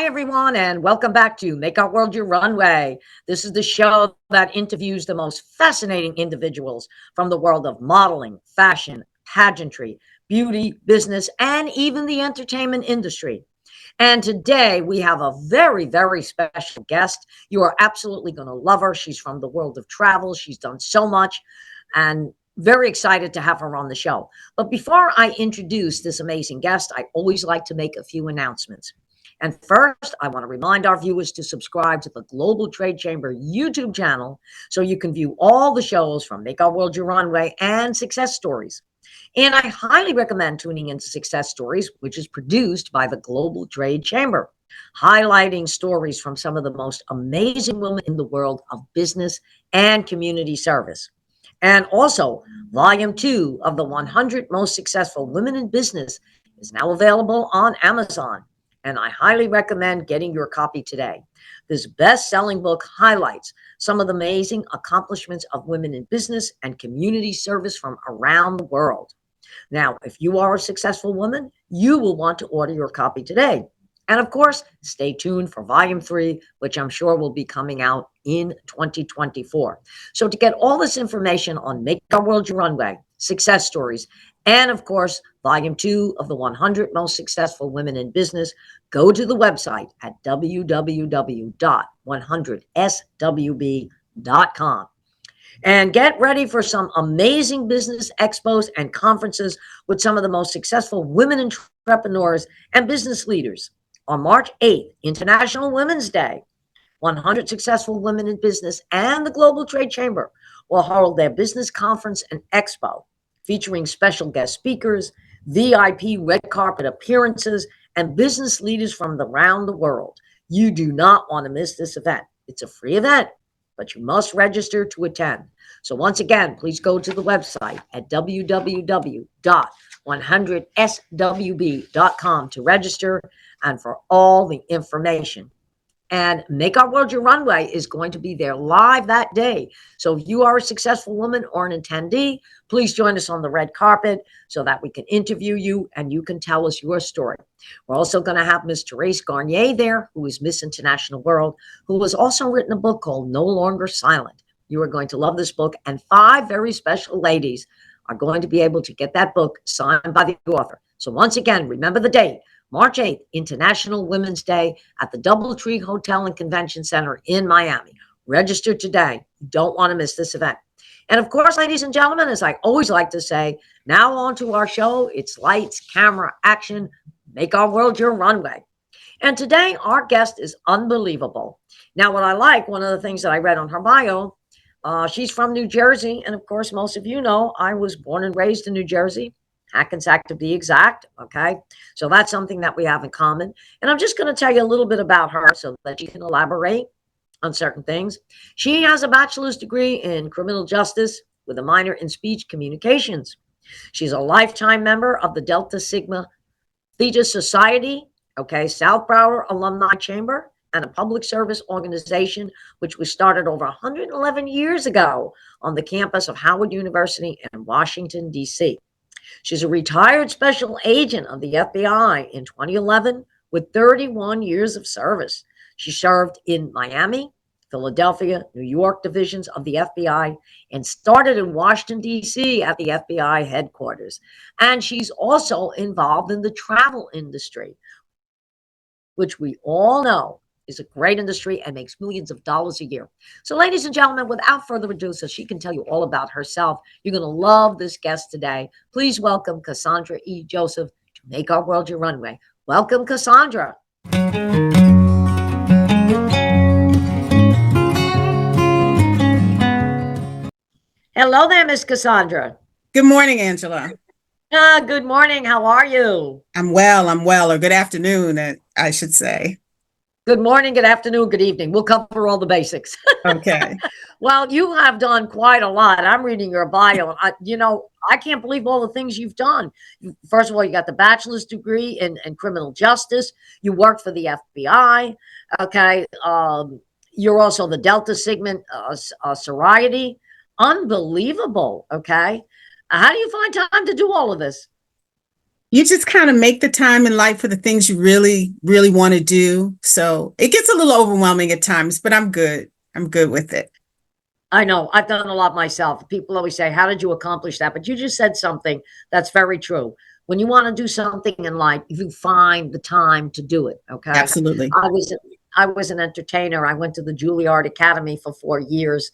Hi, everyone, and welcome back to Make Our World Your Runway. This is the show that interviews the most fascinating individuals from the world of modeling, fashion, pageantry, beauty, business, and even the entertainment industry. And today we have a very, very special guest. You are absolutely going to love her. She's from the world of travel. She's done so much, and very excited to have her on the show. But before I introduce this amazing guest, I always like to make a few announcements. And first, I want to remind our viewers to subscribe to the Global Trade Chamber YouTube channel so you can view all the shows from Make Our World Your Runway and Success Stories. And I highly recommend tuning into Success Stories, which is produced by the Global Trade Chamber, highlighting stories from some of the most amazing women in the world of business and community service. And also, Volume 2 of the 100 Most Successful Women in Business is now available on Amazon. And I highly recommend getting your copy today. This best-selling book highlights some of the amazing accomplishments of women in business and community service from around the world. Now, if you are a successful woman, you will want to order your copy today. And of course, stay tuned for Volume 3, which I'm sure will be coming out in 2024. So to get all this information on Make Our World Your Runway, Success Stories, and of course, Volume 2 of the 100 Most Successful Women in Business, go to the website at www.100swb.com. And get ready for some amazing business expos and conferences with some of the most successful women entrepreneurs and business leaders. On March 8th, International Women's Day, 100 Successful Women in Business and the Global Trade Chamber will hold their business conference and expo, featuring special guest speakers, VIP red carpet appearances, and business leaders from around the world. You do not want to miss this event. It's a free event, but you must register to attend. So once again, please go to the website at www.100swb.com to register and for all the information. And Make Our World Your Runway is going to be there live that day. So if you are a successful woman or an attendee, please join us on the red carpet so that we can interview you and you can tell us your story. We're also going to have Miss Therese Garnier there, who is Miss International World, who has also written a book called No Longer Silent. You are going to love this book, and 5 very special ladies are going to be able to get that book signed by the author. So once again, remember the date. March 8th, International Women's Day at the DoubleTree Hotel and Convention Center in Miami. Register today. You don't want to miss this event. And of course, ladies and gentlemen, as I always like to say, now on to our show. It's lights, camera, action. Make Our World Your Runway. And today, our guest is unbelievable. Now, what I like, one of the things that I read on her bio, she's from New Jersey. And of course, most of you know, I was born and raised in New Jersey. Hackensack to be exact, okay? So that's something that we have in common. And I'm just going to tell you a little bit about her so that you can elaborate on certain things. She has a bachelor's degree in criminal justice with a minor in speech communications. She's a lifetime member of the Delta Sigma Theta Sorority, okay, South Broward Alumnae Chapter, and a public service organization which was started over 111 years ago on the campus of Howard University in Washington, D.C. She's a retired special agent of the FBI in 2011 with 31 years of service. She served in Miami, Philadelphia, New York divisions of the FBI, and started in Washington, D.C. at the FBI headquarters. And she's also involved in the travel industry, which we all know is a great industry and makes millions of dollars a year. So ladies and gentlemen, without further ado, so she can tell you all about herself, you're going to love this guest today. Please welcome Cassandra 𝐏𝐿-Joseph to Make Our World Your Runway. Welcome, Cassandra. Hello there, Miss Cassandra. Good morning, Angela. Good morning. How are you? I'm well, or good afternoon, I should say. Good morning, good afternoon, good evening. We'll cover all the basics. Okay. Well, you have done quite a lot. I'm reading your bio. I can't believe all the things you've done. First of all, you got the bachelor's degree in criminal justice. You worked for the FBI. Okay. You're also the Delta Sigma Sorority. Unbelievable. Okay. How do you find time to do all of this? You just kind of make the time in life for the things you really, really want to do. So it gets a little overwhelming at times, but I'm good. I'm good with it. I know. I've done a lot myself. People always say, how did you accomplish that? But you just said something that's very true. When you want to do something in life, you find the time to do it. Okay. Absolutely. I was an entertainer. I went to the Juilliard Academy for 4 years,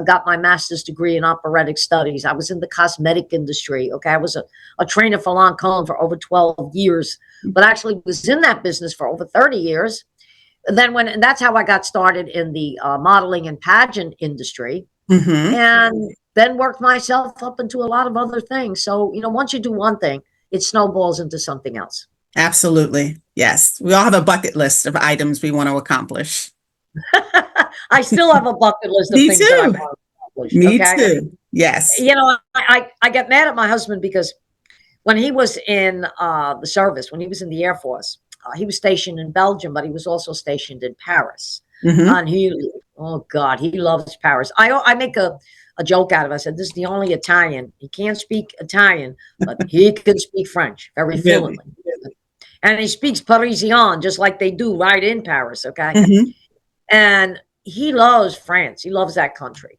got my master's degree in operatic studies. I was in the cosmetic industry. Okay. I was a trainer for Lancome for over 12 years, but actually was in that business for over 30 years. And then and that's how I got started in the modeling and pageant industry. And then worked myself up into a lot of other things. So, once you do one thing, it snowballs into something else. Absolutely. Yes. We all have a bucket list of items we want to accomplish. I still have a bucket list of things that I want to accomplish. Me too. Yes. I get mad at my husband because when he was in the service, when he was in the Air Force, he was stationed in Belgium, but he was also stationed in Paris. And oh God, he loves Paris. I make a joke out of it. I said, this is the only Italian. He can't speak Italian, but he can speak French very fluently. And he speaks Parisian just like they do right in Paris. Okay. And he loves France. He loves that country.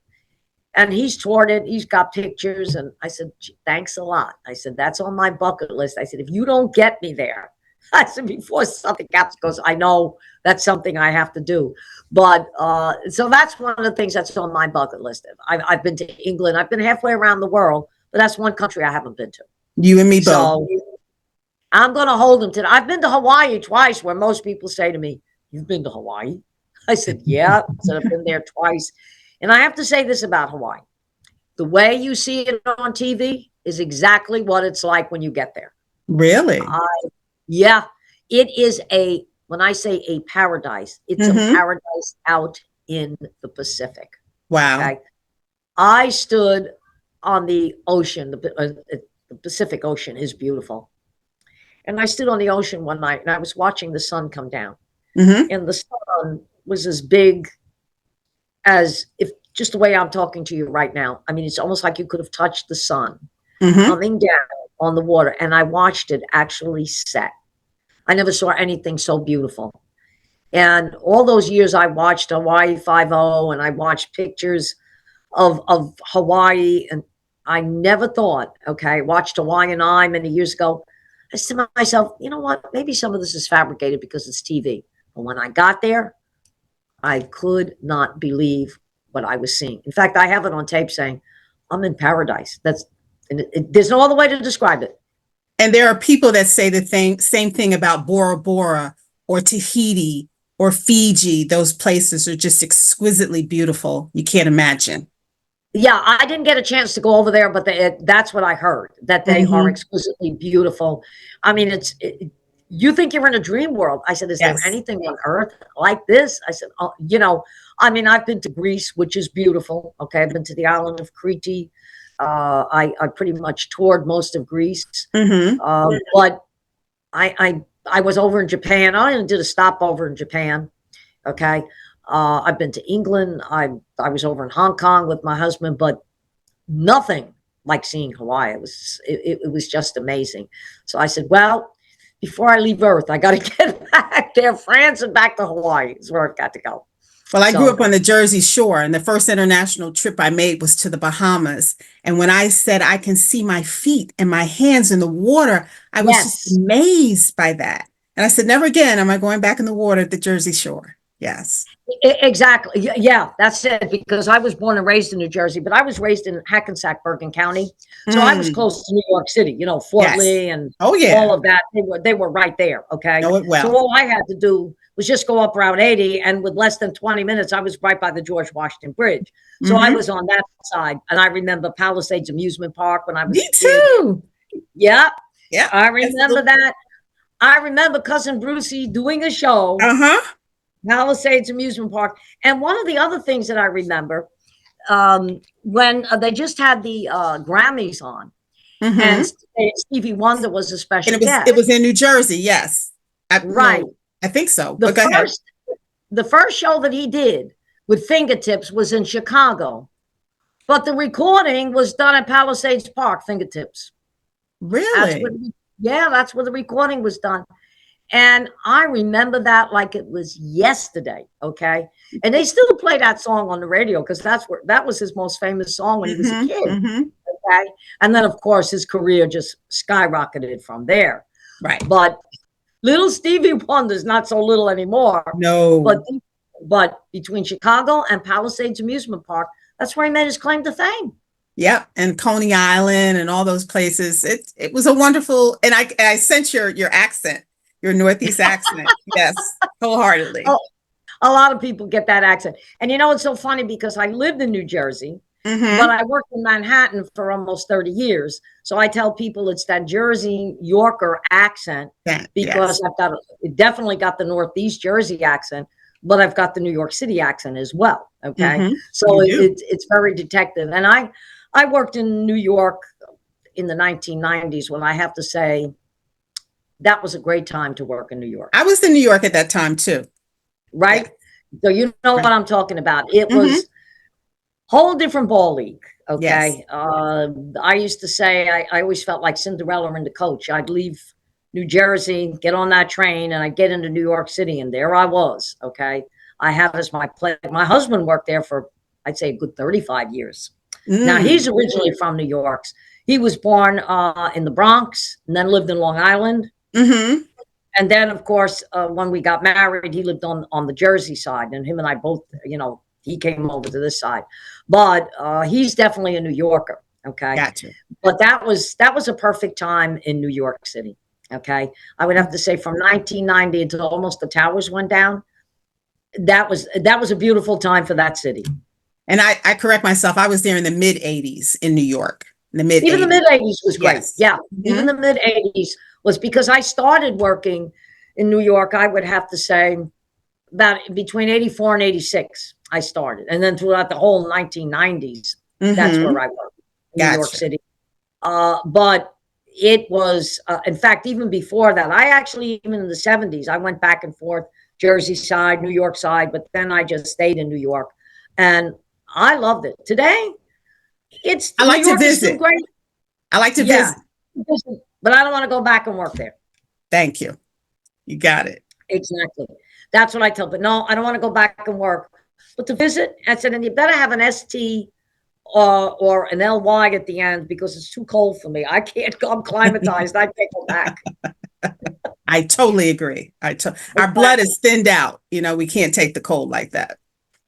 And he's toured it. He's got pictures. And I said, thanks a lot. I said, that's on my bucket list. I said, if you don't get me there, I said, before something happens, because I know that's something I have to do. But so that's one of the things that's on my bucket list. I've been to England. I've been halfway around the world, but that's one country I haven't been to. You and me both. So I'm going to hold them to that. I've been to Hawaii twice, where most people say to me, you've been to Hawaii? I said, yeah. I said, I've been there twice. And I have to say this about Hawaii. The way you see it on TV is exactly what it's like when you get there. Really? Yeah. It is when I say a paradise, it's a paradise out in the Pacific. Wow. Okay? I stood on the ocean. The Pacific Ocean is beautiful. And I stood on the ocean one night and I was watching the sun come down. And the sun was as big as if just the way I'm talking to you right now. I mean, it's almost like you could have touched the sun coming down on the water. And I watched it actually set. I never saw anything so beautiful. And all those years I watched Hawaii 5-0 and I watched pictures of Hawaii. And I never thought, okay, I watched Hawaiian Eye many years ago. I said to myself, you know what? Maybe some of this is fabricated because it's TV. But when I got there, I could not believe what I was seeing. In fact, I have it on tape saying, I'm in paradise. There's no other way to describe it. And there are people that say the same thing about Bora Bora or Tahiti or Fiji. Those places are just exquisitely beautiful. You can't imagine. Yeah, I didn't get a chance to go over there, but that's what I heard, that they are exquisitely beautiful. I mean, you think you're in a dream world. I said, is there anything on earth like this? I said, I mean, I've been to Greece, which is beautiful. Okay, I've been to the island of Crete. I pretty much toured most of Greece. But I was over in Japan. I only did a stopover in Japan. Okay. I've been to England. I was over in Hong Kong with my husband, but nothing like seeing Hawaii. It was just amazing. So I said, well, before I leave Earth, I got to get back there, France, and back to Hawaii is where I've got to go. Well, I grew up on the Jersey Shore, and the first international trip I made was to the Bahamas. And when I said I can see my feet and my hands in the water, I was just amazed by that. And I said, never again am I going back in the water at the Jersey Shore. Yes. Exactly. Yeah, that's it. Because I was born and raised in New Jersey, but I was raised in Hackensack, Bergen County. So I was close to New York City, Fort Lee and all of that. They were right there. Okay. Know it well. So all I had to do was just go up Route 80. And with less than 20 minutes, I was right by the George Washington Bridge. So I was on that side. And I remember Palisades Amusement Park when I was Me too. Yeah. Yeah. I remember that. I remember Cousin Brucey doing a show. Palisades Amusement Park. And one of the other things that I remember, when they just had the Grammys on, and Stevie Wonder was a special guest. It was in New Jersey, yes. Right. No, I think so. The first show that he did with Fingertips was in Chicago, but the recording was done at Palisades Park, Fingertips. Really? Yeah, that's where the recording was done. And I remember that like it was yesterday. Okay. And they still play that song on the radio because that was his most famous song when he was a kid. Okay. And then, of course, his career just skyrocketed from there. Right. But little Stevie Wonder's not so little anymore. No. But between Chicago and Palisades Amusement Park, that's where he made his claim to fame. Yep, and Coney Island and all those places. It was a wonderful, and I sense your accent, your Northeast accent. Yes, wholeheartedly. Oh, a lot of people get that accent. And you know, it's so funny because I lived in New Jersey, but I worked in Manhattan for almost 30 years. So I tell people it's that Jersey Yorker accent because I've definitely got the Northeast Jersey accent, but I've got the New York City accent as well. Okay. So it's very detective. And I worked in New York in the 1990s when I have to say that was a great time to work in New York. I was in New York at that time too. Right? Yeah. So you know what I'm talking about. It was whole different ball league. Okay. Yes. I used to say I always felt like Cinderella and the Coach. I'd leave New Jersey, get on that train, and I'd get into New York City, and there I was. Okay. I have as my place. My husband worked there for, I'd say, a good 35 years. Now, he's originally from New York. He was born in the Bronx and then lived in Long Island. And then, of course, when we got married, he lived on the Jersey side. And him and I both, you know, he came over to this side. But he's definitely a New Yorker. Okay. Gotcha. But that was a perfect time in New York City. Okay. I would have to say from 1990 until almost the towers went down. That was a beautiful time for that city. And I correct myself. I was there in the mid 80s in New York. Even the mid 80s was great. Yes. Yeah. Even the mid 80s was because I started working in New York. I would have to say about between 84 and 86, I started. And then throughout the whole 1990s, that's where I worked in New York City. But it was, in fact, even before that, I actually, even in the 70s, I went back and forth, Jersey side, New York side, but then I just stayed in New York. And I loved it. Today, I like to visit. Great. I like to visit. But I don't want to go back and work there. Thank you. You got it. Exactly. That's what I tell. But no, I don't want to go back and work. But to visit, I said, and you better have an ST or an LY at the end because it's too cold for me. I can't go. I'm climatized. I can't go back. I totally agree. Our blood is thinned out. You know, we can't take the cold like that.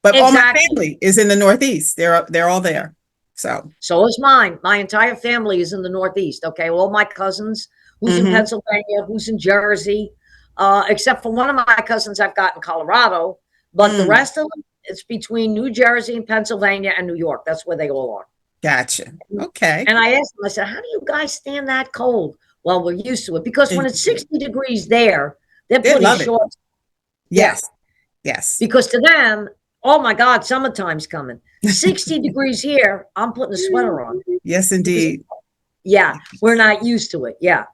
But all my family is in the Northeast. They're all there. So is mine. My entire family is in the Northeast. Okay. All my cousins, who's in Pennsylvania, who's in Jersey, except for one of my cousins I've got in Colorado. But the rest of them, it's between New Jersey and Pennsylvania and New York. That's where they all are. Gotcha. Okay. And I asked them, I said, how do you guys stand that cold? Well, we're used to it because when it's 60 degrees there, they're putting shorts. Yes. Yes. Because to them, oh my God, summertime's coming. 60 degrees here, I'm putting a sweater on. Yes, indeed. Yeah, we're not used to it. Yeah.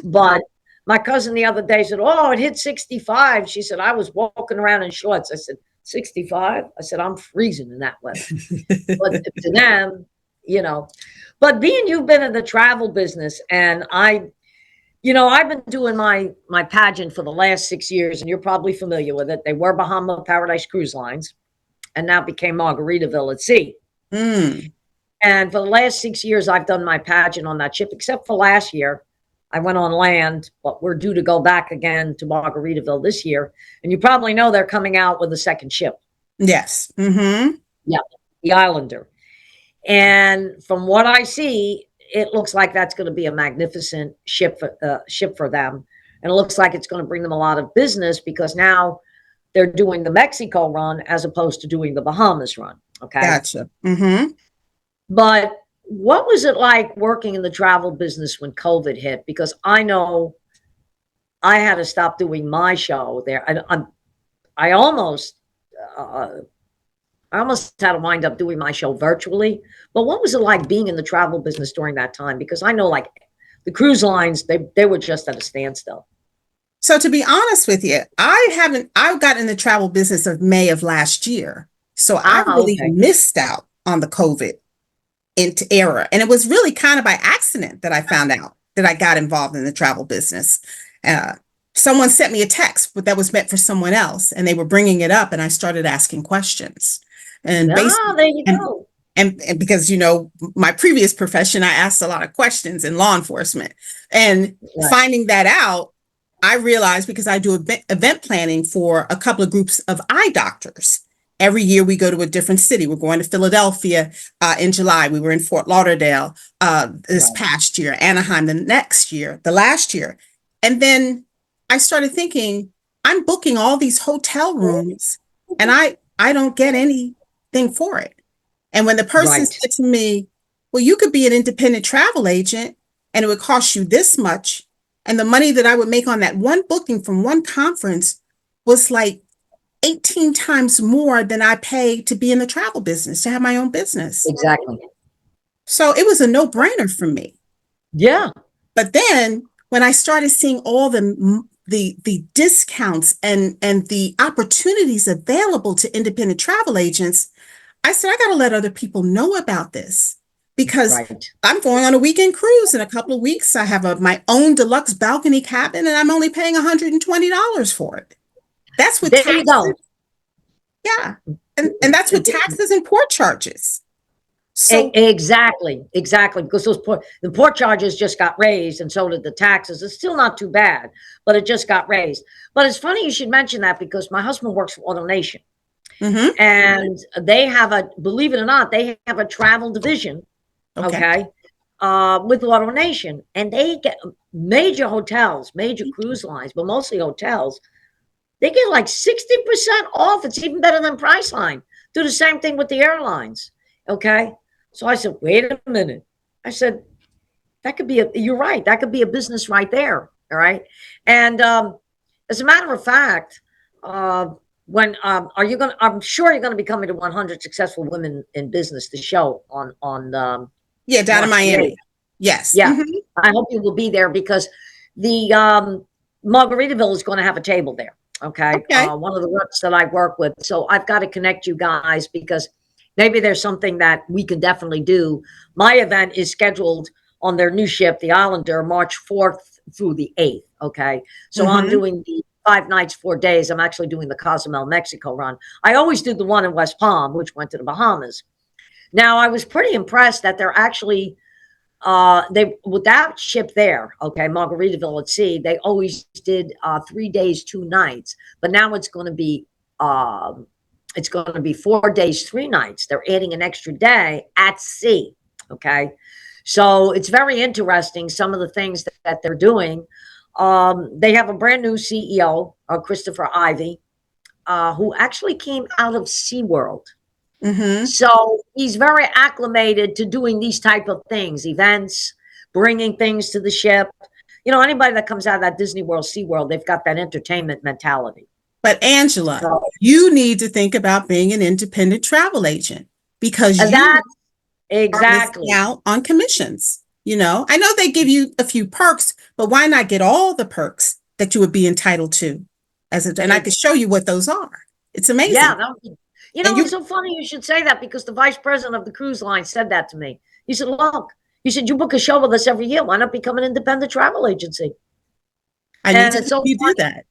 But my cousin the other day said, oh, it hit 65. She said, I was walking around in shorts. I said, 65? I said, I'm freezing in that weather. But to them, you know, but being you've been in the travel business and I've been doing my pageant for the last 6 years and you're probably familiar with it. They were Bahama Paradise Cruise Lines and now became Margaritaville at Sea. And for the last 6 years, I've done my pageant on that ship, except for last year. I went on land, but we're due to go back again to Margaritaville this year. And you probably know they're coming out with a second ship. Yes. Yeah, the Islander. And from what I see, it looks like that's going to be a magnificent ship for them. And it looks like it's going to bring them a lot of business because now they're doing the Mexico run as opposed to doing the Bahamas run. Okay. Gotcha. But what was it like working in the travel business when COVID hit? Because I know I had to stop doing my show there. I almost had to wind up doing my show virtually. But what was it like being in the travel business during that time? Because I know like the cruise lines, they were just at a standstill. So to be honest with you, I got in the travel business of May of last year. So I really missed out on the COVID era. And it was really kind of by accident that I found out that I got involved in the travel business. Someone sent me a text, but that was meant for someone else, and they were bringing it up, and I started asking questions. And basically, there you go. And because, you know, my previous profession, I asked a lot of questions in law enforcement, and finding that out, I realized, because I do event planning for a couple of groups of eye doctors. Every year we go to a different city. We're going to Philadelphia in July. We were in Fort Lauderdale this past year, Anaheim the last year. And then I started thinking, I'm booking all these hotel rooms and I don't get anything for it. And when the person said to me, well, you could be an independent travel agent and it would cost you this much. And the money that I would make on that one booking from one conference was like 18 times more than I pay to be in the travel business, to have my own business. Exactly. So it was a no-brainer for me. Yeah. But then when I started seeing all the discounts and the opportunities available to independent travel agents, I said, I got to let other people know about this, because I'm going on a weekend cruise in a couple of weeks. I have my own deluxe balcony cabin, and I'm only paying $120 for it. That's with taxes. You go. Yeah. And that's with taxes and port charges. So exactly. Because the port charges just got raised, and so did the taxes. It's still not too bad, but it just got raised. But it's funny you should mention that, because my husband works for AutoNation. And they have believe it or not, they have a travel division, with AutoNation, and they get major hotels, major cruise lines, but mostly hotels. They get like 60% off. It's even better than Priceline. Do the same thing with the airlines. Okay. So I said, wait a minute. I said, that could be you're right. That could be a business right there. All right. And as a matter of fact, I'm sure you're going to be coming to 100 Successful Women in Business, the show on down in Miami. 8th. Yes. Yeah. I hope you will be there, because the Margaritaville is going to have a table there. Okay. One of the reps that I work with. So I've got to connect you guys, because maybe there's something that we can definitely do. My event is scheduled on their new ship, the Islander, March 4th through the 8th. Okay. So I'm doing the 5 nights, 4 days. I'm actually doing the Cozumel, Mexico run. I always did the one in West Palm, which went to the Bahamas. Now, I was pretty impressed that they're actually, with that ship there, Margaritaville at Sea, they always did 3 days, 2 nights, but now it's going to be 4 days, 3 nights. They're adding an extra day at sea. Okay. So it's very interesting, some of the things that they're doing. They have a brand new CEO, Christopher Ivey, who actually came out of SeaWorld. So he's very acclimated to doing these type of things, events, bringing things to the ship. You know, anybody that comes out of that Disney World, SeaWorld, they've got that entertainment mentality. But Angela, you need to think about being an independent travel agent, because you are missing out on commissions. You know, I know they give you a few perks, but why not get all the perks that you would be entitled to? And I can show you what those are. It's amazing. Yeah. It's so funny you should say that, because the vice president of the cruise line said that to me. He said, look, you book a show with us every year. Why not become an independent travel agency? I need to do that.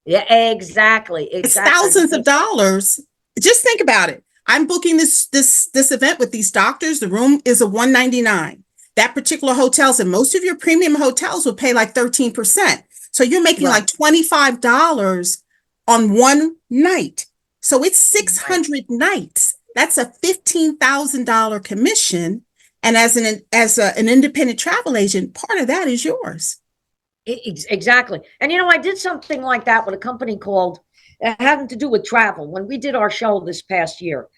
Yeah, exactly. It's thousands of dollars. Just think about it. I'm booking this event with these doctors. The room is a $199. That particular hotels, and most of your premium hotels will pay like 13%. So you're making like $25 on one night. So it's 600 nights. That's a $15,000 commission. And as an independent travel agent, part of that is yours. Exactly. And, I did something like that with a company called, it had to do with travel. When we did our show this past year,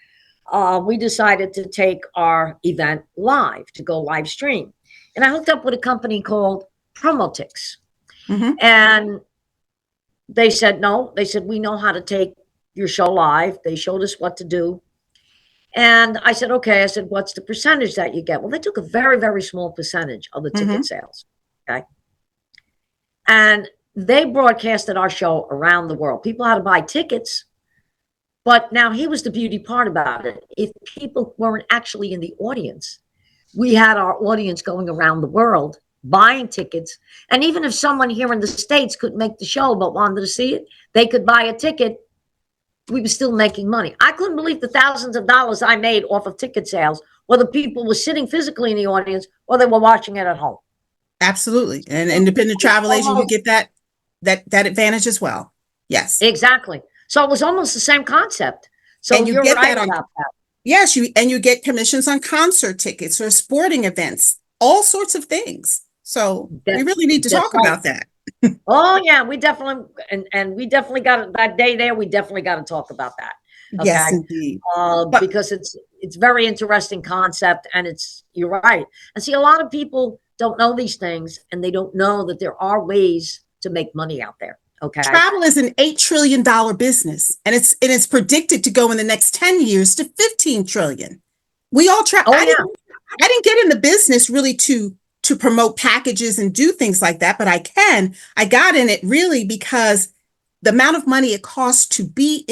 we decided to take our event live, to go live stream. And I hooked up with a company called Promotix. And they said, no, we know how to take your show live. They showed us what to do. And I said, okay. I said, what's the percentage that you get? Well, they took a very, very small percentage of the ticket sales. Okay. And they broadcasted our show around the world. People had to buy tickets. But now here was the beauty part about it. If people weren't actually in the audience, we had our audience going around the world buying tickets. And even if someone here in the States couldn't make the show but wanted to see it, they could buy a ticket. We were still making money. I couldn't believe the thousands of dollars I made off of ticket sales, whether people were sitting physically in the audience or they were watching it at home. Absolutely. And independent travel agent, you get that advantage as well. Yes. Exactly. So it was almost the same concept. So and you you're get right that on, about that. Yes, you get commissions on concert tickets or sporting events, all sorts of things. So we really need to talk about that. Oh yeah, we definitely and we definitely got that day there. We definitely got to talk about that. Okay? Yes, indeed. Because it's very interesting concept, and you're right. And see, a lot of people don't know these things, and they don't know that there are ways to make money out there. Okay. Travel is an $8 trillion business, and it's predicted to go in the next 10 years to 15 trillion. We all travel. I didn't get in the business really to promote packages and do things like that, but I got in it really because the amount of money it costs to be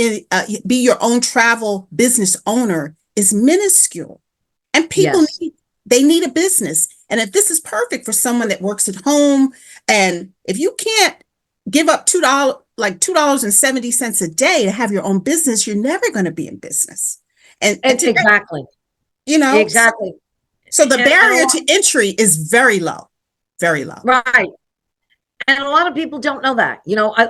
your own travel business owner is minuscule, and people need a business. And if this is perfect for someone that works at home, and if you can't give up $2.70 a day to have your own business, you're never going to be in business. And exactly, exactly. So the barrier to entry is very low, very low. Right. And a lot of people don't know that.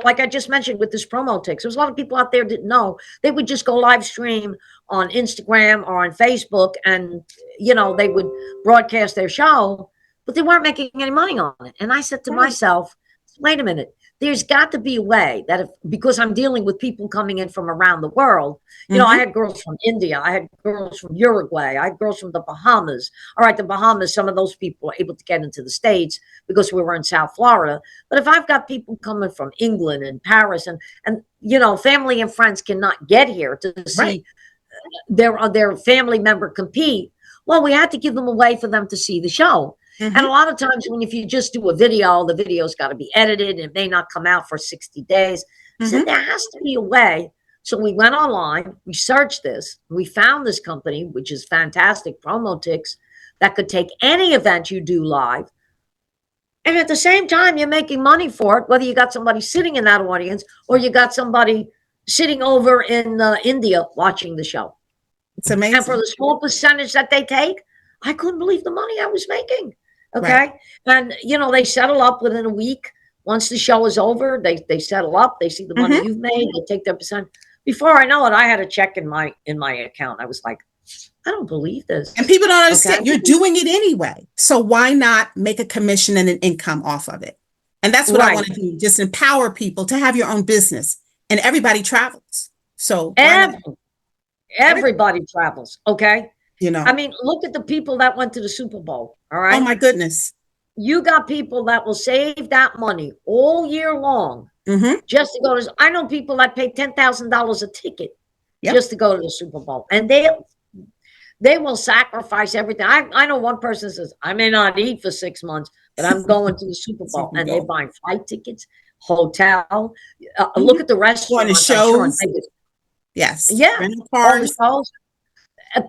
Like I just mentioned with this promo tics, there's a lot of people out there didn't know. They would just go live stream on Instagram or on Facebook, and they would broadcast their show, but they weren't making any money on it. And I said to myself, wait a minute. There's got to be a way that because I'm dealing with people coming in from around the world, I had girls from India, I had girls from Uruguay, I had girls from the Bahamas. All right, the Bahamas, some of those people were able to get into the States because we were in South Florida. But if I've got people coming from England and Paris and family and friends cannot get here to see their family member compete, well, we had to give them a way for them to see the show. And a lot of times if you just do a video, the video's got to be edited. It may not come out for 60 days. So there has to be a way. So we went online, we searched this, we found this company, which is fantastic, Promo Tics, that could take any event you do live. And at the same time, you're making money for it, whether you got somebody sitting in that audience or you got somebody sitting over in India watching the show. It's amazing. And for the small percentage that they take, I couldn't believe the money I was making. Okay. And, they settle up within a week. Once the show is over, they settle up. They see the money you've made. They take their percent. Before I know it, I had a check in my account. I was like, I don't believe this. And people don't understand. You're doing it anyway. So why not make a commission and an income off of it? And that's what I want to do. Just empower people to have your own business. And everybody travels. So everybody travels. Okay. I mean, look at the people that went to the Super Bowl. All right. Oh my goodness. You got people that will save that money all year long just to go to. I know people that pay $10,000 a ticket just to go to the Super Bowl, and they will sacrifice everything. I know one person says, I may not eat for 6 months, but I'm going to the Super Bowl, and they're buying flight tickets, hotel. Look at the restaurant, shows. Yes. Yeah. Cars.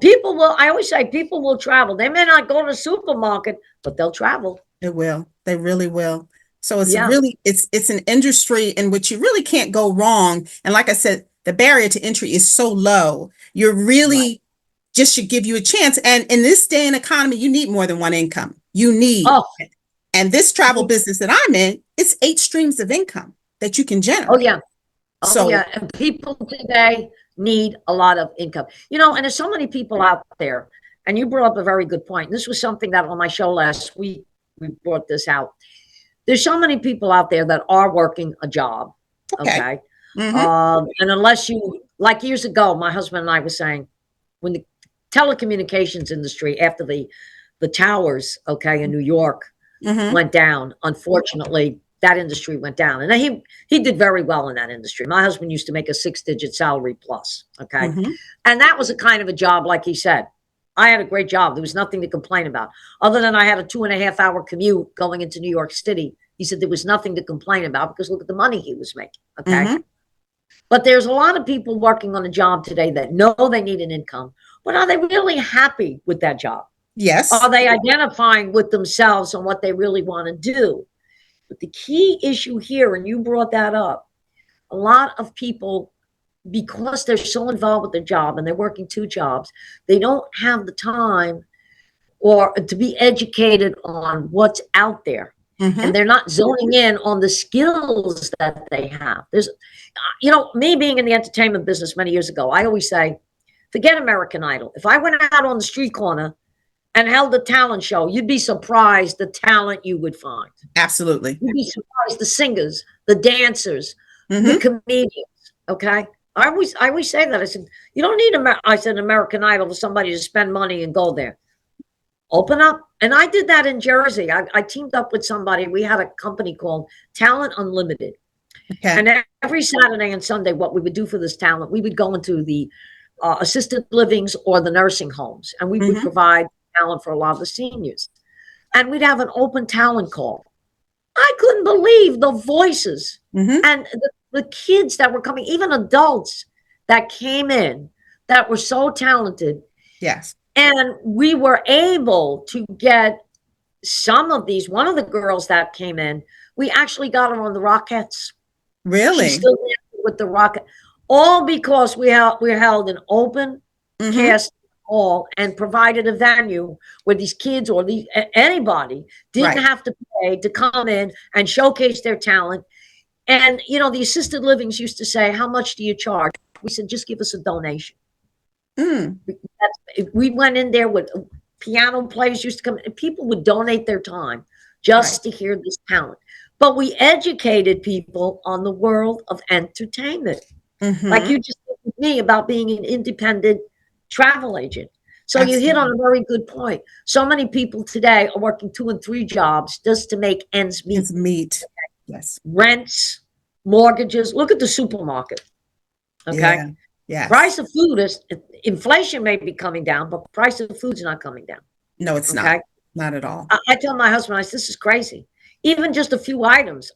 People will. I always say people will travel. They may not go to the supermarket, but they'll travel. They will. They really will. So it's really it's an industry in which you really can't go wrong. And like I said, the barrier to entry is so low. You're really just should give you a chance. And in this day and economy, you need more than one income. You need. And this travel business that I'm in, it's 8 streams of income that you can generate. Oh yeah. And people today need a lot of income, and there's so many people out there, and you brought up a very good point. This was something that on my show last week, we brought this out. There's so many people out there that are working a job. Okay. And unless you, like years ago, my husband and I were saying, when the telecommunications industry, after the towers, in New York went down, unfortunately, that industry went down. And he did very well in that industry. My husband used to make a 6-digit salary plus. Okay. And that was a kind of a job, like he said. I had a great job. There was nothing to complain about. Other than I had a 2.5-hour commute going into New York City. He said there was nothing to complain about because look at the money he was making. Okay. But there's a lot of people working on a job today that know they need an income, but are they really happy with that job? Yes. Are they identifying with themselves and what they really want to do? But the key issue here, and you brought that up, a lot of people, because they're so involved with their job and they're working 2 jobs, they don't have the time or to be educated on what's out there. And they're not zoning in on the skills that they have. There's, me being in the entertainment business many years ago, I always say, forget American Idol. If I went out on the street corner and held a talent show, you'd be surprised the talent you would find. Absolutely. You'd be surprised the singers, the dancers, the comedians. Okay. I always say that. I said, you don't need American Idol for somebody to spend money and go there. Open up. And I did that in Jersey. I teamed up with somebody. We had a company called Talent Unlimited. Okay. And every Saturday and Sunday, what we would do for this talent, we would go into the assisted livings or the nursing homes, and we would provide talent for a lot of the seniors. And we'd have an open talent call. I couldn't believe the voices and the kids that were coming, even adults that came in that were so talented. Yes. And we were able to get some of these. One of the girls that came in, we actually got her on the Rockettes. Really? She's still with the Rocket. All because we held an open cast call and provided a venue where these kids or anybody didn't have to pay to come in and showcase their talent. And, the assisted livings used to say, how much do you charge? We said, just give us a donation. We went in there with piano players used to come, and people would donate their time just to hear this talent. But we educated people on the world of entertainment. Like you just said with me about being an independent travel agent. So you hit on a very good point. So many people today are working 2 and 3 jobs just to make ends meet. Yes. Rents, mortgages. Look at the supermarket. Okay. Yeah. Price of food inflation may be coming down, but price of food's not coming down. No, it's not. Not at all. I tell my husband, this is crazy. Even just a few items.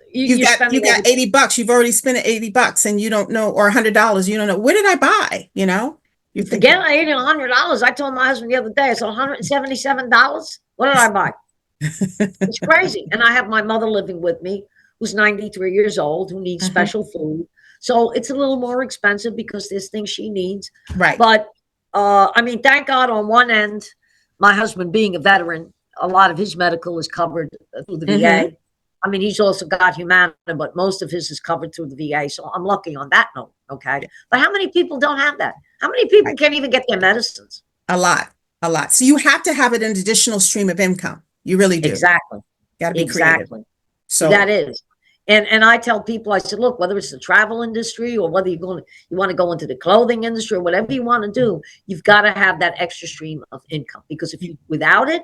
You got $80. You've already spent $80 and you don't know, or $100. You don't know, what did I buy? You forget I ate $100. I told my husband the other day, it's $177. What did I buy? It's crazy. And I have my mother living with me, who's 93 years old, who needs special food. So it's a little more expensive because there's things she needs. Right. But thank God on one end, my husband being a veteran, a lot of his medical is covered through the VA. He's also got Humana, but most of his is covered through the VA. So I'm lucky on that note. Okay. But how many people don't have that? How many people can't even get their medicines? A lot. So you have to have an additional stream of income. You really do. Exactly. Got to be creative. So that is. And I tell people, I said, look, whether it's the travel industry or whether you want to go into the clothing industry or whatever you want to do, you've got to have that extra stream of income, because without it,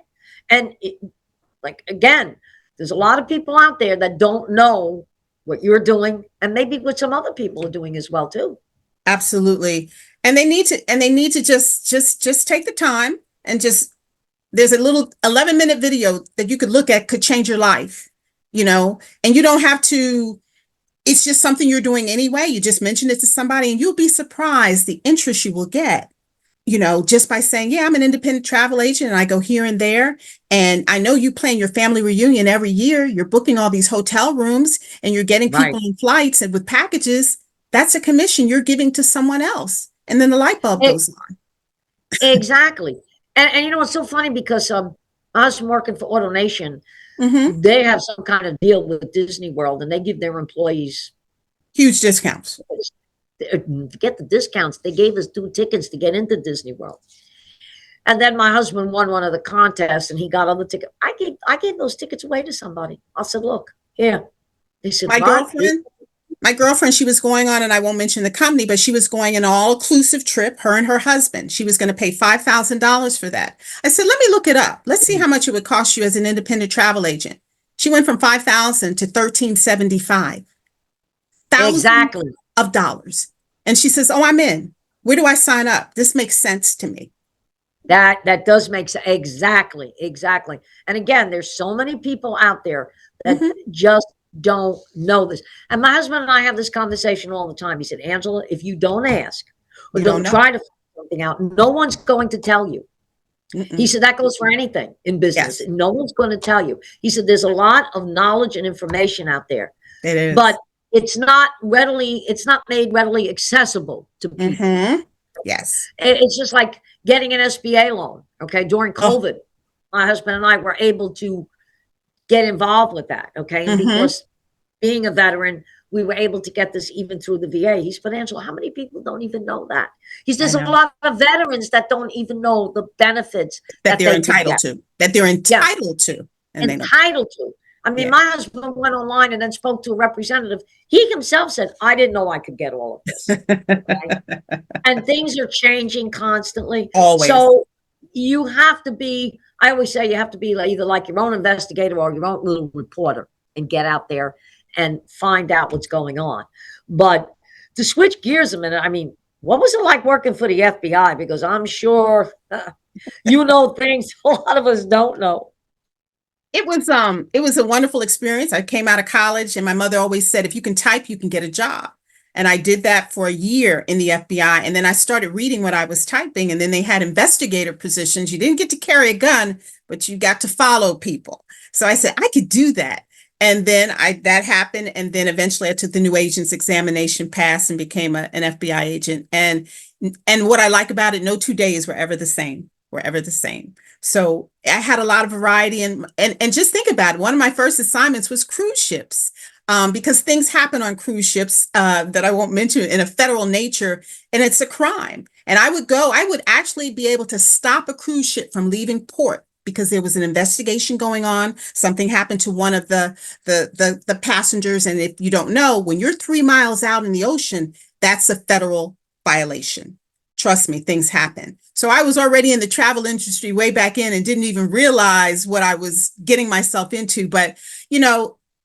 again, there's a lot of people out there that don't know what you're doing, and maybe what some other people are doing as well too. Absolutely. And they need to just take the time and there's a little 11-minute video that you could look at, could change your life. And you don't have to, it's just something you're doing anyway. You just mention it to somebody and you'll be surprised the interest you will get, just by saying, yeah, I'm an independent travel agent and I go here and there. And I know you plan your family reunion every year. You're booking all these hotel rooms and you're getting people in flights and with packages. That's a commission you're giving to someone else. And then the light bulb goes on. Exactly. And it's so funny because I was working for AutoNation. They have some kind of deal with Disney World, and they give their employees huge discounts. Forget the discounts. They gave us 2 tickets to get into Disney World. And then my husband won one of the contests and he got other tickets. I gave those tickets away to somebody. I said, look, here. They said, my girlfriend, she was going on, and I won't mention the company, but she was going an all-inclusive trip, her and her husband. She was going to pay $5,000 for that. I said, let me look it up. Let's see how much it would cost you as an independent travel agent. She went from $5,000 to $1,375. Exactly. Of dollars. And she says, oh, I'm in. Where do I sign up? This makes sense to me. That does make sense. Exactly. And again, there's so many people out there that just don't know this. And my husband and I have this conversation all the time. He said, Angela, if you don't ask or don't try to find something out, no one's going to tell you. He said that goes for anything in business. Yes, No one's going to tell you. He said there's a lot of knowledge and information out there, it is. but it's not made readily accessible to people. Yes. It's just like getting an SBA loan. Okay. During Oh, COVID, my husband and I were able to get involved with that. Okay. And because being a veteran, we were able to get this even through the VA. He's financial. How many people don't even know that? There's a lot of veterans that don't even know the benefits that they're they entitled to, that they're entitled to. And entitled to. I mean, my husband went online and then spoke to a representative. He himself said, I didn't know I could get all of this. Okay? And things are changing constantly. Always. So you have to be, I always say you have to be either like your own investigator or your own little reporter and get out there and find out what's going on. But to switch gears a minute, I mean, what was it like working for the FBI? Because I'm sure you know things a lot of us don't know. It was a wonderful experience. I came out of college and my mother always said, if you can type, you can get a job. And I did that for a year in the FBI. And then I started reading what I was typing. And then they had investigator positions. You didn't get to carry a gun, but you got to follow people. So I said, I could do that. And then that happened. And then eventually I took the new agents examination, passed, and became an FBI agent. And what I like about it, no 2 days were ever the same, So I had a lot of variety and just think about it. One of my first assignments was cruise ships. Because things happen on cruise ships that I won't mention in a federal nature, and it's a crime. And I would actually be able to stop a cruise ship from leaving port because there was an investigation going on. Something happened to one of the passengers. And if you don't know, when you're 3 miles out in the ocean, that's a federal violation. Trust me, things happen. So I was already in the travel industry way back in and didn't even realize what I was getting myself into. But,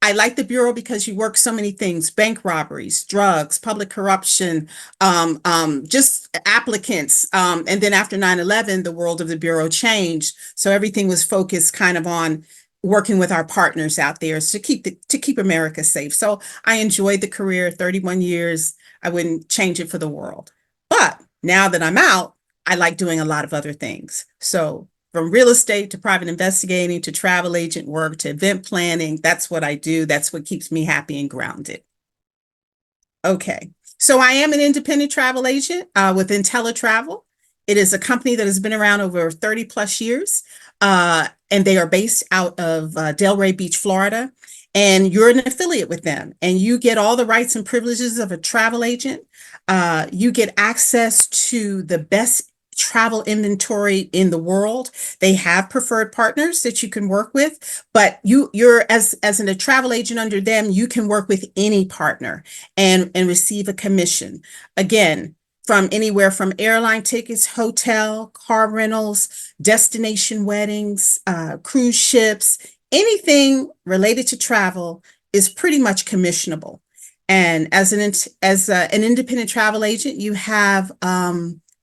I like the Bureau because you work so many things: bank robberies, drugs, public corruption, just applicants. And then after 9/11, the world of the Bureau changed. So everything was focused kind of on working with our partners out there to keep America safe. So I enjoyed the career, 31 years. I wouldn't change it for the world. But now that I'm out, I like doing a lot of other things. So from real estate to private investigating to travel agent work to event planning, that's what I do. That's what keeps me happy and grounded. Okay, so I am an independent travel agent with IntelliTravel. It is a company that has been around over 30 plus years, and they are based out of Delray Beach, Florida. And you're an affiliate with them, and you get all the rights and privileges of a travel agent. You get access to the best travel inventory in the world. They have preferred partners that you can work with, but you're as a travel agent under them, you can work with any partner and receive a commission. Again, from anywhere from airline tickets, hotel, car rentals, destination weddings, cruise ships, anything related to travel is pretty much commissionable. And as an independent travel agent, you have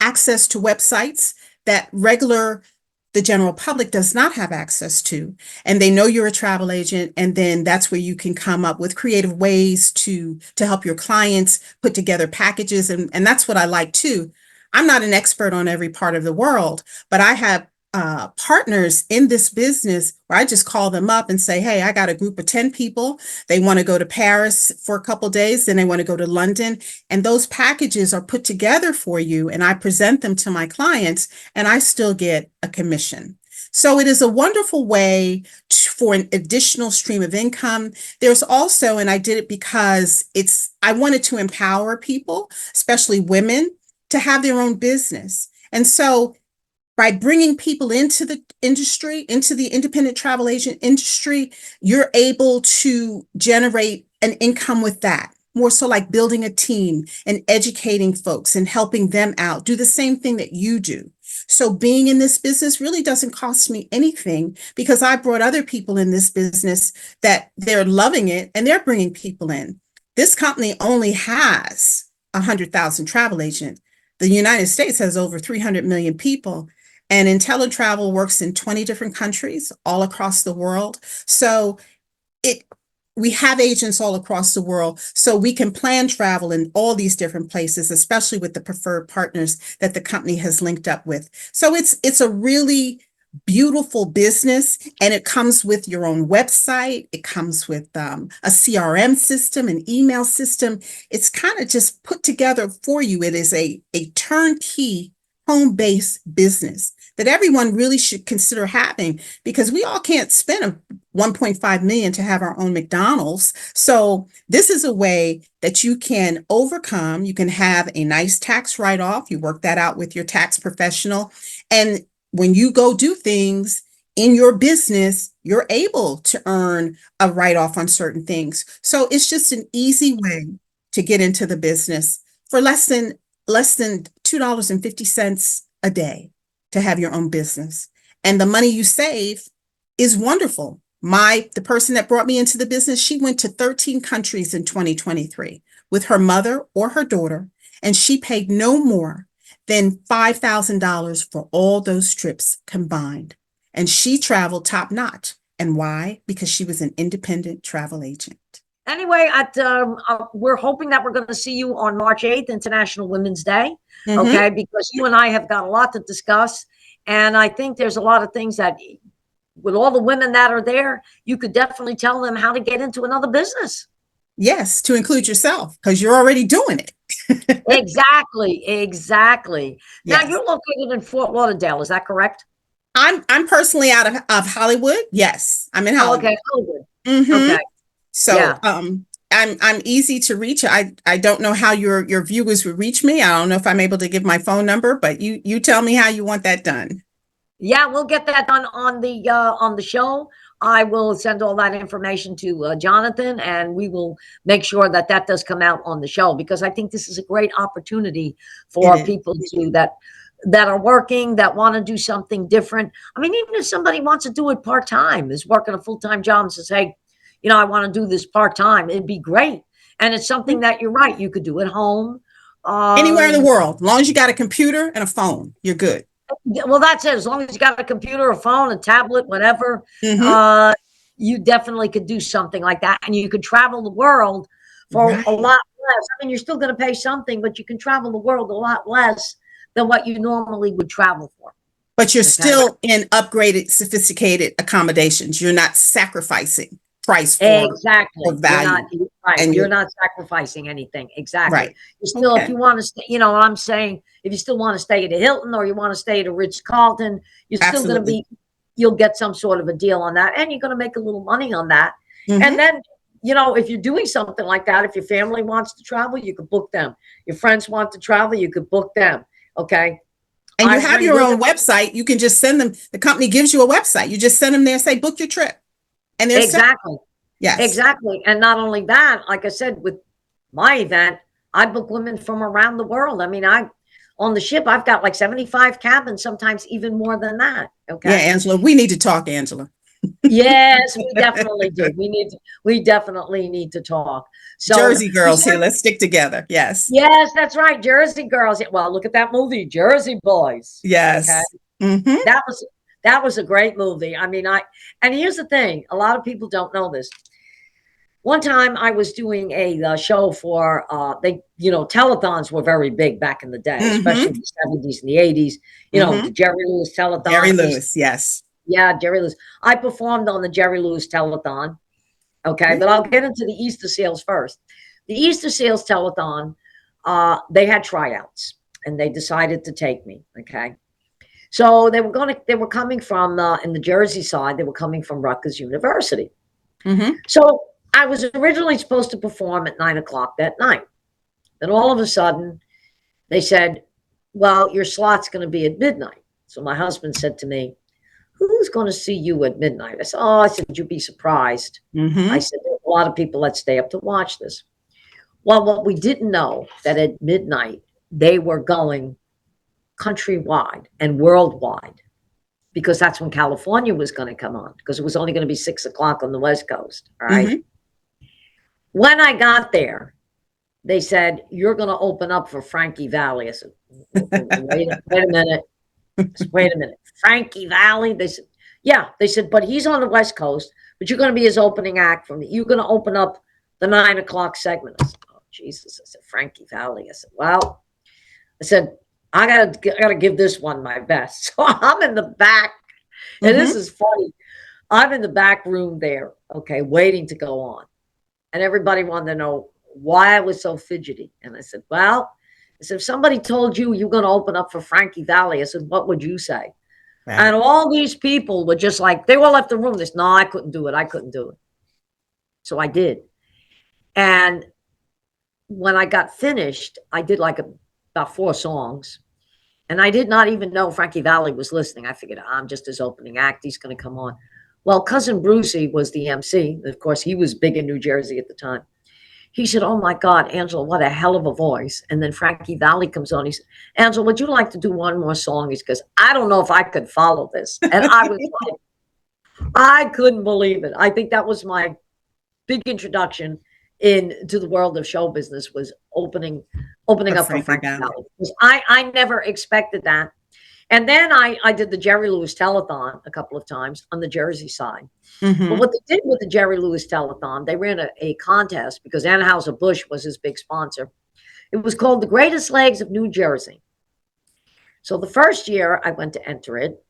access to websites that the general public does not have access to. And they know you're a travel agent. And then that's where you can come up with creative ways to help your clients put together packages. And that's what I like too. I'm not an expert on every part of the world, but I have partners in this business where I just call them up and say, hey, I got a group of 10 people. They want to go to Paris for a couple of days, then they want to go to London. And those packages are put together for you. And I present them to my clients and I still get a commission. So it is a wonderful way for an additional stream of income. There's also, and I did it because I wanted to empower people, especially women, to have their own business. And so by bringing people into the industry, into the independent travel agent industry, you're able to generate an income with that. More so like building a team and educating folks and helping them out, do the same thing that you do. So being in this business really doesn't cost me anything because I brought other people in this business that they're loving it and they're bringing people in. This company only has 100,000 travel agents. The United States has over 300 million people. And IntelliTravel works in 20 different countries all across the world. So we have agents all across the world, so we can plan travel in all these different places, especially with the preferred partners that the company has linked up with. So it's a really beautiful business, and it comes with your own website. It comes with a CRM system, an email system. It's kind of just put together for you. It is a turnkey home-based business that everyone really should consider having, because we all can't spend 1.5 million to have our own McDonald's. So this is a way that you can overcome. You can have a nice tax write-off. You work that out with your tax professional. And when you go do things in your business, you're able to earn a write-off on certain things. So it's just an easy way to get into the business for less than $2.50 a day to have your own business. And the money you save is wonderful. The person that brought me into the business, she went to 13 countries in 2023 with her mother or her daughter, and she paid no more than $5,000 for all those trips combined. And she traveled top notch. And why? Because she was an independent travel agent. Anyway, we're hoping that we're going to see you on March 8th, International Women's Day. Okay, because you and I have got a lot to discuss. And I think there's a lot of things that with all the women that are there, you could definitely tell them how to get into another business. Yes, to include yourself, because you're already doing it. Exactly. Yes. Now you're located in Fort Lauderdale, is that correct? I'm personally out of Hollywood. Yes, I'm in Hollywood. Okay, Hollywood. Okay. So yeah. I'm easy to reach. I don't know how your viewers would reach me. I don't know if I'm able to give my phone number, but you tell me how you want that done. Yeah, we'll get that done on the show. I will send all that information to Jonathan, and we will make sure that does come out on the show, because I think this is a great opportunity for people that are working, that want to do something different. I mean, even if somebody wants to do it part-time, is working a full-time job and says, hey, I want to do this part-time, it'd be great. And it's something that, you're right, you could do at home. Anywhere in the world, as long as you got a computer and a phone, you're good. Well, that's it. As long as you got a computer, a phone, a tablet, whatever, you definitely could do something like that. And you could travel the world for a lot less. I mean, you're still going to pay something, but you can travel the world a lot less than what you normally would travel for. But you're still in upgraded, sophisticated accommodations. You're not sacrificing price for value. You're not sacrificing anything. Exactly. Right. You still, if you want to stay, what I'm saying, if you still want to stay at a Hilton or you want to stay at a Ritz-Carlton, you're still going to you'll get some sort of a deal on that, and you're going to make a little money on that. And then, if you're doing something like that, if your family wants to travel, you could book them. Your friends want to travel, you could book them. Okay. And you have your own website. You can just send them. The company gives you a website. You just send them there, say, book your trip. And they're exactly. Yes. Exactly. And not only that, like I said, with my event, I book women from around the world. I mean, on the ship, I've got like 75 cabins, sometimes even more than that. Okay. Yeah, Angela, we need to talk, Angela. Yes, we definitely do. We definitely need to talk. So Jersey girls here, let's stick together. Yes. Yes, that's right. Jersey girls. Well, look at that movie, Jersey Boys. Yes. Okay? That was a great movie. I mean, and here's the thing, a lot of people don't know this. One time I was doing a show for telethons were very big back in the day, especially in the 70s and the 80s. The Jerry Lewis telethon. Jerry Lewis, yes. Yeah, Jerry Lewis. I performed on the Jerry Lewis telethon. Okay, but I'll get into the Easter Sales first. The Easter Sales telethon, they had tryouts, and they decided to take me. Okay, so they were coming from in the Jersey side. They were coming from Rutgers University. So I was originally supposed to perform at 9:00 that night. Then all of a sudden, they said, "Well, your slot's going to be at midnight." So my husband said to me, "Who's going to see you at midnight?" I said, "Oh," I said, "you'd be surprised." I said, "There's a lot of people that stay up to watch this." Well, what we didn't know, that at midnight, they were going countrywide and worldwide, because that's when California was going to come on, because it was only going to be 6:00 on the West Coast. All right. When I got there, they said, "You're going to open up for Frankie Valli." I said, wait a minute. Wait a minute. Frankie Valli? They said, yeah. They said, but he's on the West Coast, but you're going to be his opening act you're going to open up the 9 o'clock segment. I said, oh, Jesus. I said, Frankie Valli. I said, well, I said, I gotta give this one my best. So I'm in the back, and this is funny. I'm in the back room there, okay, waiting to go on. And everybody wanted to know why I was so fidgety. And I said, well, if somebody told you you're going to open up for Frankie Valli, I said, what would you say? Right. And all these people were just like, they all left the room. They said, no, I couldn't do it. I couldn't do it. So I did. And when I got finished, I did like about 4 songs. And I did not even know Frankie Valli was listening. I figured, I'm just his opening act. He's going to come on. Well, Cousin Brucey was the MC. Of course, he was big in New Jersey at the time. He said, oh, my God, Angela, what a hell of a voice. And then Frankie Valli comes on. He said, Angela, would you like to do one more song? He goes, I don't know if I could follow this. And I was like, I couldn't believe it. I think that was my big introduction into the world of show business, was opening up for Frankie Valli. I never expected that. And then I did the Jerry Lewis Telethon a couple of times on the Jersey side. But what they did with the Jerry Lewis Telethon, they ran a contest because Anheuser-Busch was his big sponsor. It was called The Greatest Legs of New Jersey. So the first year I went to enter it,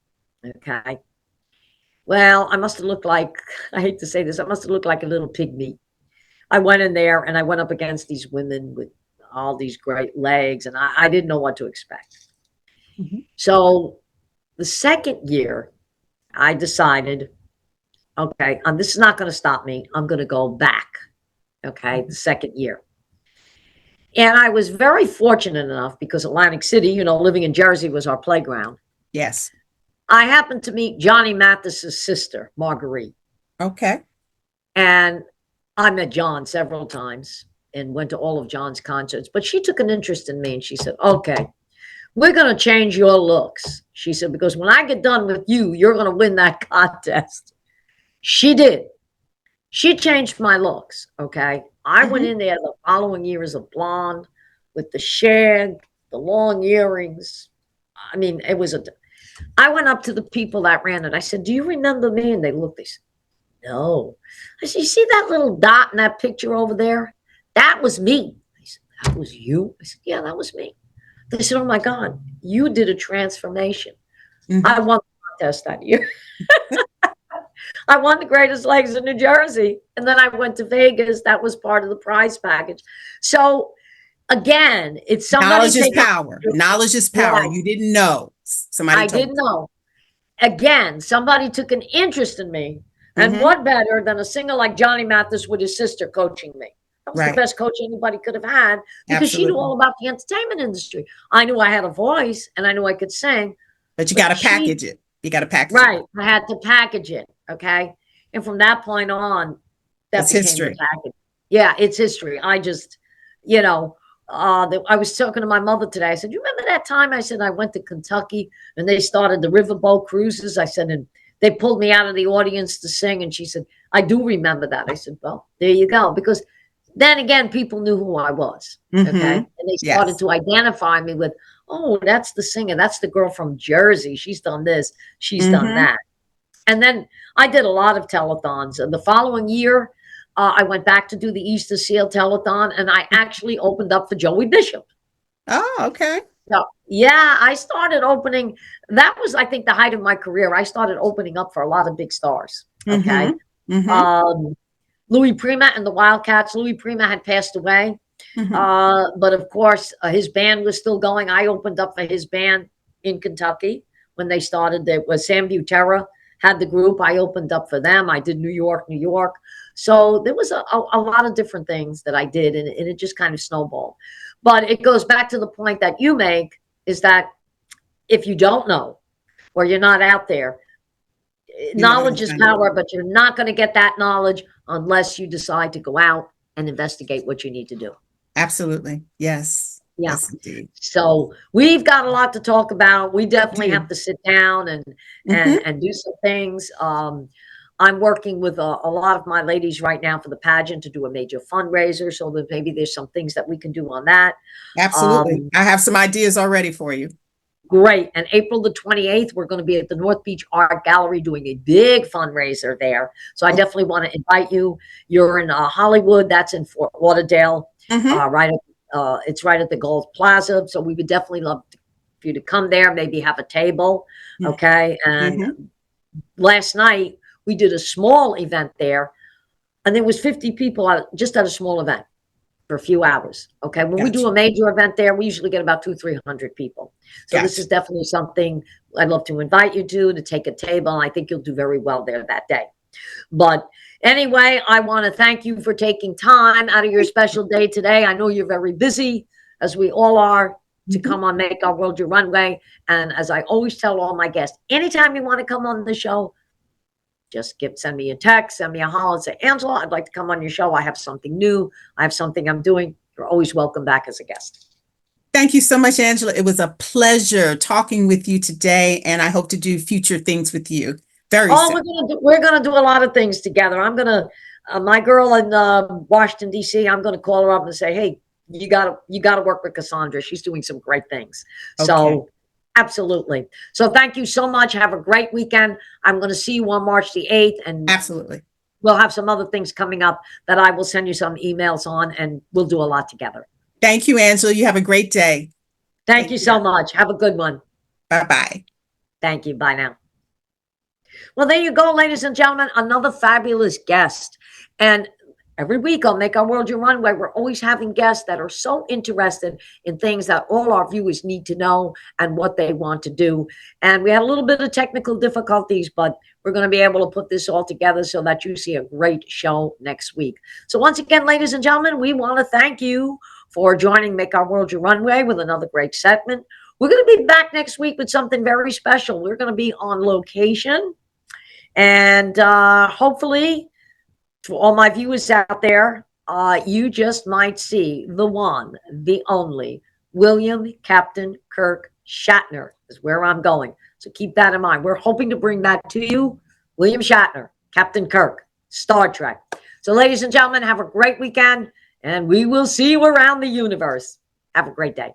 okay. Well, I must have looked like, I hate to say this, I must have looked like a little pygmy. I went in there and I went up against these women with all these great legs, and I didn't know what to expect. So the second year, I decided, okay, this is not going to stop me. I'm going to go back, okay, the second year. And I was very fortunate enough because Atlantic City, living in Jersey was our playground. Yes. I happened to meet Johnny Mathis's sister, Marguerite. Okay. And I met John several times and went to all of John's concerts. But she took an interest in me and she said, okay, we're going to change your looks. She said, because when I get done with you, you're going to win that contest. She did. She changed my looks, okay? I went in there the following year as a blonde with the shag, the long earrings. I mean, I went up to the people that ran it. I said, do you remember me? And they looked, they said, no. I said, you see that little dot in that picture over there? That was me. I said, that was you? I said, yeah, that was me. They said, oh my God, you did a transformation. I won the contest that year. I won the Greatest Legs in New Jersey. And then I went to Vegas. That was part of the prize package. So again, it's somebody. Knowledge is power. Knowledge is power. Right. You didn't know. I didn't know. Again, somebody took an interest in me. And what better than a singer like Johnny Mathis with his sister coaching me? That was the best coach anybody could have had because she knew all about the entertainment industry. I knew I had a voice and I knew I could sing. But you got to package it. You got to package it. Right. I had to package it. Okay. And from that point on, that's history. Yeah, it's history. I just, I was talking to my mother today. I said, you remember that time? I said, I went to Kentucky and they started the riverboat cruises. I said, and they pulled me out of the audience to sing. And she said, I do remember that. I said, well, there you go. Because then again, people knew who I was. Okay. And they started to identify me with, oh, that's the singer. That's the girl from Jersey. She's done this. She's done that. And then I did a lot of telethons. And the following year, I went back to do the Easter Seal telethon. And I actually opened up for Joey Bishop. Oh, okay. So, yeah, I started opening. That was, I think, the height of my career. I started opening up for a lot of big stars. Okay. Louis Prima and the Wildcats. Louis Prima had passed away. But of course, his band was still going. I opened up for his band in Kentucky when they started. There was Sam Butera had the group. I opened up for them. I did New York. So there was a lot of different things that I did, and it just kind of snowballed. But it goes back to the point that you make, is that if you don't know or you're not out there, knowledge is power, but you're not going to get that knowledge unless you decide to go out and investigate what you need to do. Absolutely. Yes. Yeah. Yes, indeed. So we've got a lot to talk about. We definitely have to sit down and do some things. I'm working with a lot of my ladies right now for the pageant to do a major fundraiser. So that maybe there's some things that we can do on that. Absolutely. I have some ideas already for you. Great. And April the 28th, we're going to be at the North Beach Art Gallery doing a big fundraiser there. So I definitely want to invite you. You're in Hollywood. That's in Fort Lauderdale. It's right at the Gold Plaza. So we would definitely love for you to come there, maybe have a table. Okay. And last night we did a small event there, and there was 50 people just at a small event for a few hours. Okay. When we do a major event there, we usually get about 200-300 people. So this is definitely something I'd love to invite you to take a table. And I think you'll do very well there that day. But anyway, I want to thank you for taking time out of your special day today. I know you're very busy, as we all are, to come on Make Our World Your Runway. And as I always tell all my guests, anytime you want to come on the show, just send me a text, send me a holler, and say, Angela, I'd like to come on your show. I have something new. I have something I'm doing. You're always welcome back as a guest. Thank you so much, Angela. It was a pleasure talking with you today, and I hope to do future things with you very soon. We're gonna do a lot of things together. I'm gonna my girl in Washington D.C. I'm gonna call her up and say, hey, you gotta work with Cassandra. She's doing some great things. So absolutely. So thank you so much. Have a great weekend. I'm going to see you on March the 8th. And absolutely, we'll have some other things coming up that I will send you some emails on, and we'll do a lot together. Thank you, Angela. You have a great day. Thank you so much. Have a good one. Bye-bye. Thank you. Bye now. Well, there you go, ladies and gentlemen, another fabulous guest. And every week on Make Our World Your Runway, we're always having guests that are so interested in things that all our viewers need to know and what they want to do. And we had a little bit of technical difficulties, but we're going to be able to put this all together so that you see a great show next week. So once again, ladies and gentlemen, we want to thank you for joining Make Our World Your Runway with another great segment. We're going to be back next week with something very special. We're going to be on location, and hopefully, for all my viewers out there, you just might see the one, the only, William Captain Kirk Shatner is where I'm going. So keep that in mind. We're hoping to bring that to you. William Shatner, Captain Kirk, Star Trek. So ladies and gentlemen, have a great weekend, and we will see you around the universe. Have a great day.